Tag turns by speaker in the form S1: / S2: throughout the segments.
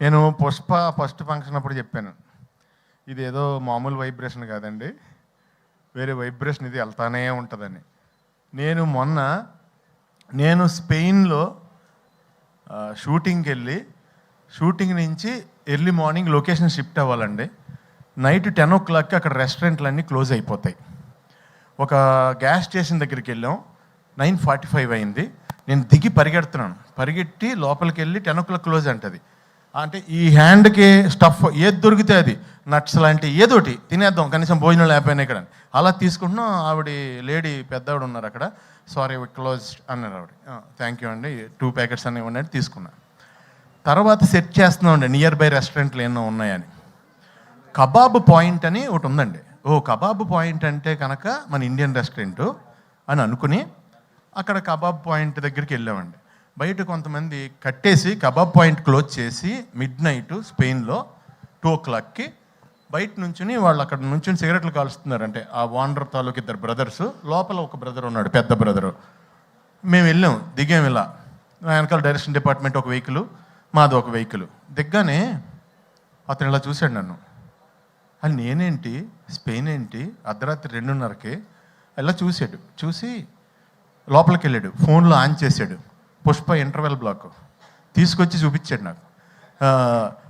S1: నేను Pushpa first function అప్పుడు చెప్పాను, ఇది ఏదో మామూలు వైబ్రేషన్ కాదండి, వేరే వైబ్రేషన్ ఇది వెళ్తానే ఉంటుందని. నేను స్పెయిన్లో షూటింగ్కి వెళ్ళి షూటింగ్ నుంచి ఎర్లీ మార్నింగ్ లొకేషన్ షిఫ్ట్ అవ్వాలండి. నైట్ 10 o'clock అక్కడ రెస్టారెంట్లన్నీ క్లోజ్ అయిపోతాయి. ఒక గ్యాస్ స్టేషన్ దగ్గరికి వెళ్ళాం, 9:45 అయింది. నేను దిగి పరిగెట్టి లోపలికి వెళ్ళి 10 o'clock క్లోజ్ అంటది. అంటే ఈ హ్యాండ్కి స్టఫ్ ఏది దొరికితే అది, నట్స్ లాంటి ఏదోటి తినేద్దాం, కనీసం భోజనం లేకపోయినా ఇక్కడ అలా తీసుకుంటున్నాం. ఆవిడ లేడీ పెద్దవాడు ఉన్నారు అక్కడ, సారీ క్లోజ్ అన్నారు ఆవిడ. థ్యాంక్ యూ అండి, 2 ప్యాకెట్స్ అన్నీ ఇవ్వండి తీసుకున్నా. తర్వాత సెట్ చేస్తున్నామండి నియర్ బై రెస్టారెంట్లు ఎన్నో ఉన్నాయని. కబాబ్ పాయింట్ అని ఒకటి ఉందండి. కబాబ్ పాయింట్ అంటే కనుక మన ఇండియన్ రెస్టారెంట్ అని అనుకుని అక్కడ కబాబ్ పాయింట్ దగ్గరికి వెళ్ళామండి. బయట కొంతమంది కట్టేసి కబాబ్ పాయింట్ క్లోజ్ చేసి midnight స్పెయిన్లో 2 o'clockకి బయట నుంచుని వాళ్ళు అక్కడ నుంచుని సిగరెట్లు కాలుస్తున్నారంటే ఆ వాండర్ తాలూకు 2 brothers, లోపల ఒక బ్రదర్ ఉన్నాడు, పెద్ద బ్రదరు. మేము వెళ్ళాం, దిగాం. ఇలా వెనకాల డైరెక్షన్ డిపార్ట్మెంట్ ఒక వెహికల్, మాది ఒక వెహికల్. దిగ్గానే అతను ఇలా చూశాడు నన్ను. అది నేనేంటి, స్పెయిన్ ఏంటి, అర్ధరాత్రి 2:30కి ఇలా చూశాడు. చూసి లోపలికి వెళ్ళాడు, ఫోన్లో ఆన్ చేశాడు. పుష్ప ఇంటర్వెల్ బ్లాక్ తీసుకొచ్చి చూపించాడు నాకు.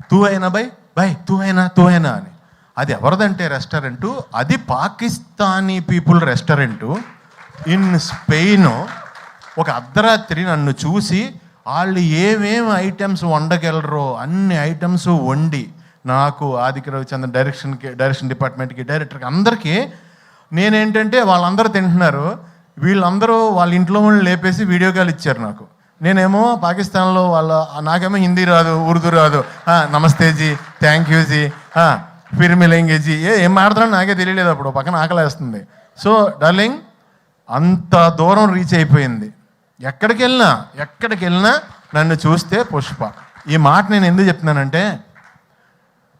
S1: తూ అయినా బై తూ అయినా అని. అది ఎవరిదంటే రెస్టారెంటు, అది Pakistani people restaurant in Spain. ఒక అర్ధరాత్రి నన్ను చూసి వాళ్ళు ఏమేమి ఐటమ్స్ వండగలరో అన్ని ఐటమ్స్ వండి నాకు, ఆదిత్య రవిచంద్రన్ డైరెక్షన్ డిపార్ట్మెంట్కి, డైరెక్టర్కి, అందరికీ నేనేంటంటే వాళ్ళందరూ తింటున్నారు, వీళ్ళందరూ వాళ్ళ ఇంట్లో వాళ్ళని లేపేసి వీడియో కాల్ ఇచ్చారు నాకు. నేనేమో పాకిస్తాన్లో నాకేమో హిందీ రాదు, ఉర్దూ రాదు. నమస్తే G, thank you G, Phir మిలేంగే G, ఏం మాట్లాడుతున్నా నాకే తెలియలేదు. అప్పుడు పక్కన ఆకలేస్తుంది. సో డార్లింగ్, అంత దూరం రీచ్ అయిపోయింది. ఎక్కడికి వెళ్ళినా నన్ను చూస్తే పుష్ప. ఈ మాట నేను ఎందుకు చెప్తున్నానంటే,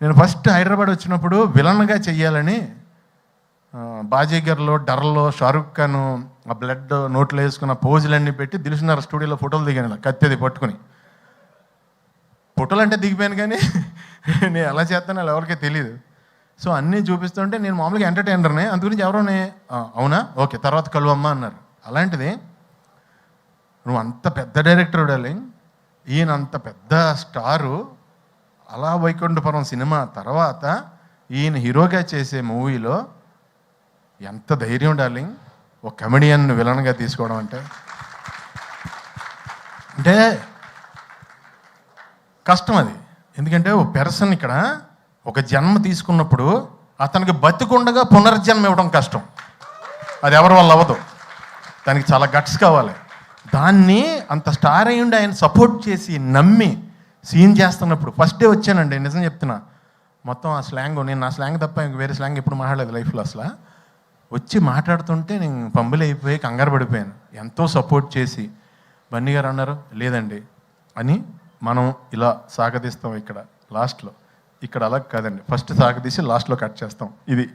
S1: నేను ఫస్ట్ హైదరాబాద్ వచ్చినప్పుడు విలన్గా చెయ్యాలని బాజీగర్లో, డర్లో షారుఖ్ ఖాన్ ఆ బ్లడ్ నోట్లో వేసుకున్న పోజులన్నీ పెట్టి దిల్సుఖ్నగర్ స్టూడియోలో ఫోటోలు దిగాను, ఇలా కత్తెది పట్టుకుని. ఫోటోలు అంటే దిగిపోయాను, కానీ నేను ఎలా చేస్తానో అలా ఎవరికీ తెలియదు. సో అన్నీ చూపిస్తుంటే నేను మామూలుగా ఎంటర్టైనర్నే, అందుగురించి ఎవరోనే అవునా ఓకే తర్వాత కలువమ్మా అన్నారు. అలాంటిది నువ్వు అంత పెద్ద డైరెక్టర్ డార్లింగ్, ఈయన అంత పెద్ద స్టారు, అలా వైకుంఠపురం సినిమా తర్వాత ఈయన హీరోగా చేసే మూవీలో ఎంత ధైర్యం డార్లింగ్, ఒక కమెడియన్ విలన్గా తీసుకోవడం అంటే కష్టం అది. ఎందుకంటే ఒక పర్సన్ ఇక్కడ ఒక జన్మ తీసుకున్నప్పుడు అతనికి బతికుండగా పునర్జన్మ ఇవ్వడం కష్టం. అది ఎవరి వల్ల అవ్వదు, దానికి చాలా గట్స్ కావాలి. దాన్ని అంత స్టార్ అయ్యుండి ఆయన సపోర్ట్ చేసి నమ్మి సీన్ చేస్తున్నప్పుడు ఫస్ట్ డే వచ్చానండి, నిజం చెప్తున్నా. మొత్తం ఆ స్లాంగ్, నేను నా స్లాంగ్ తప్ప ఇంక వేరే స్లాంగ్ ఎప్పుడు మాట్లాడలేదు లైఫ్లో. అసలు వచ్చి మాట్లాడుతుంటే నేను పంబులైపోయి కంగారు పడిపోయాను. ఎంతో సపోర్ట్ చేసి బన్నీ గారు అన్నారు లేదండి అని, మనం ఇలా సాగదీస్తాం ఇక్కడ లాస్ట్లో, ఇక్కడ అలా కాదండి, ఫస్ట్ సాగదీసి లాస్ట్లో కట్ చేస్తాం, ఇది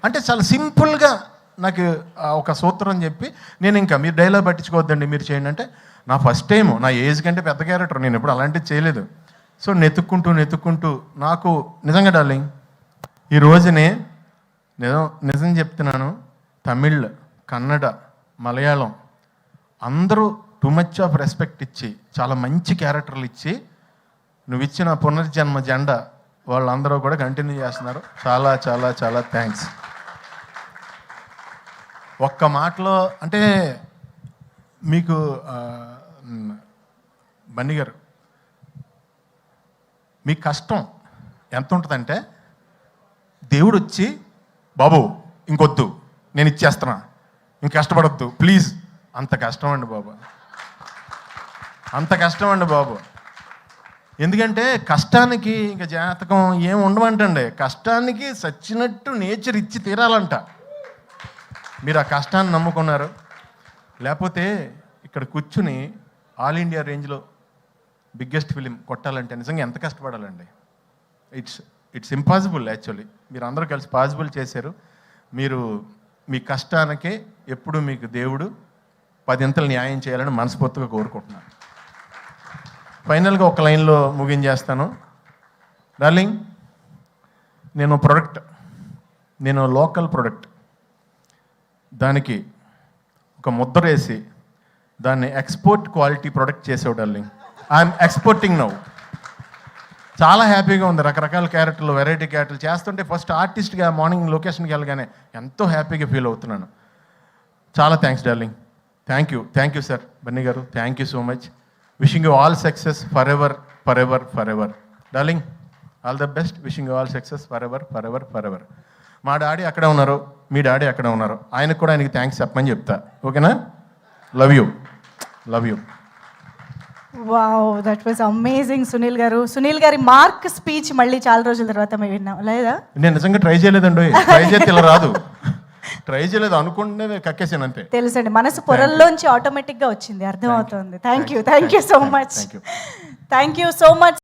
S1: అంటే చాలా సింపుల్గా నాకు ఒక సూత్రం చెప్పి, నేను ఇంకా మీరు డైలాగ్ పట్టించుకోవద్దండి మీరు చేయండి అంటే, నా ఫస్ట్ టైం, నా ఏజ్ కంటే పెద్ద క్యారెక్టర్, నేను ఎప్పుడు అలాంటివి చేయలేదు. సో నెతుక్కుంటూ నాకు నిజంగా డార్లింగ్ ఈ రోజునే నిజం చెప్తున్నాను, తమిళ్, కన్నడ, మలయాళం అందరూ టూ మచ్ ఆఫ్ రెస్పెక్ట్ ఇచ్చి చాలా మంచి క్యారెక్టర్లు ఇచ్చి నువ్వు ఇచ్చిన పునర్జన్మ జెండా వాళ్ళందరూ కూడా కంటిన్యూ చేస్తున్నారు. చాలా చాలా చాలా థ్యాంక్స్. ఒక్క మాటలో అంటే మీకు బన్నీ గారు, మీ కష్టం ఎంత ఉంటుందంటే, దేవుడు వచ్చి బాబు ఇంకొద్దు నేను ఇచ్చేస్తున్నా, ఇంక కష్టపడొద్దు ప్లీజ్, అంత కష్టం అండి బాబు, అంత కష్టం అండి బాబు. ఎందుకంటే కష్టానికి ఇంకా జాతకం ఏం ఉండమంటండి, కష్టానికి సచ్చినట్టు నేచర్ ఇచ్చి తీరాలంట. మీరు ఆ కష్టాన్ని నమ్ముకున్నారు, లేకపోతే ఇక్కడ కూర్చుని ఆల్ ఇండియా రేంజ్లో బిగ్గెస్ట్ ఫిలిం కొట్టాలంటే నిజంగా ఎంత కష్టపడాలండి. It's impossible actually. మీరు అందరూ కలిసి పాసిబుల్ చేశారు. మీరు మీ కష్టానికే ఎప్పుడు మీకు దేవుడు 10 ఇంతలు న్యాయం చేయాలని మనస్ఫూర్తిగా కోరుకుంటున్నాను. ఫైనల్గా ఒక లైన్లో ముగించేస్తాను. డార్లింగ్, నేను లోకల్ ప్రొడక్ట్ దానికి ఒక ముద్ర వేసి దాన్ని ఎక్స్పోర్ట్ క్వాలిటీ ప్రొడక్ట్ చేసావు డార్లింగ్. I'm exporting now. చాలా హ్యాపీగా ఉంది. రకరకాల క్యారెక్టర్లు, వెరైటీ క్యారెక్టర్లు చేస్తుంటే ఫస్ట్ ఆర్టిస్ట్గా మార్నింగ్ లొకేషన్కి వెళ్ళగానే ఎంతో హ్యాపీగా ఫీల్ అవుతున్నాను. చాలా thanks darling. Thank you sir Bunny గారు. Thank you so much. Wishing you all success for ever for ever for ever darling. All the best. Wishing you all success for ever for ever for ever. మా daddy అక్కడే ఉన్నారు, మీ daddy అక్కడే ఉన్నారు. ఆయనకు కూడా ఆయనకి thanks చెప్పమని చెప్తా. ఓకేనా? Love you.
S2: Wow, that was amazing Sunil గారు. సునీల్ గారి మార్క్ స్పీచ్ మళ్ళీ చాలా రోజుల తర్వాత మేము విన్నాం లేదా?
S1: నేను నిజంగా ట్రై చేయలేదండి. ట్రై చేస్తే ఇలా రాదు. ట్రై చేయలేదు, అనుకుంటే కక్కేసాను అంతే.
S2: తెలుసండి, మనసు పొరల్లోంచి ఆటోమేటిక్గా వచ్చింది, అర్థమవుతుంది. Thank you so much.
S1: Thank you
S2: so much.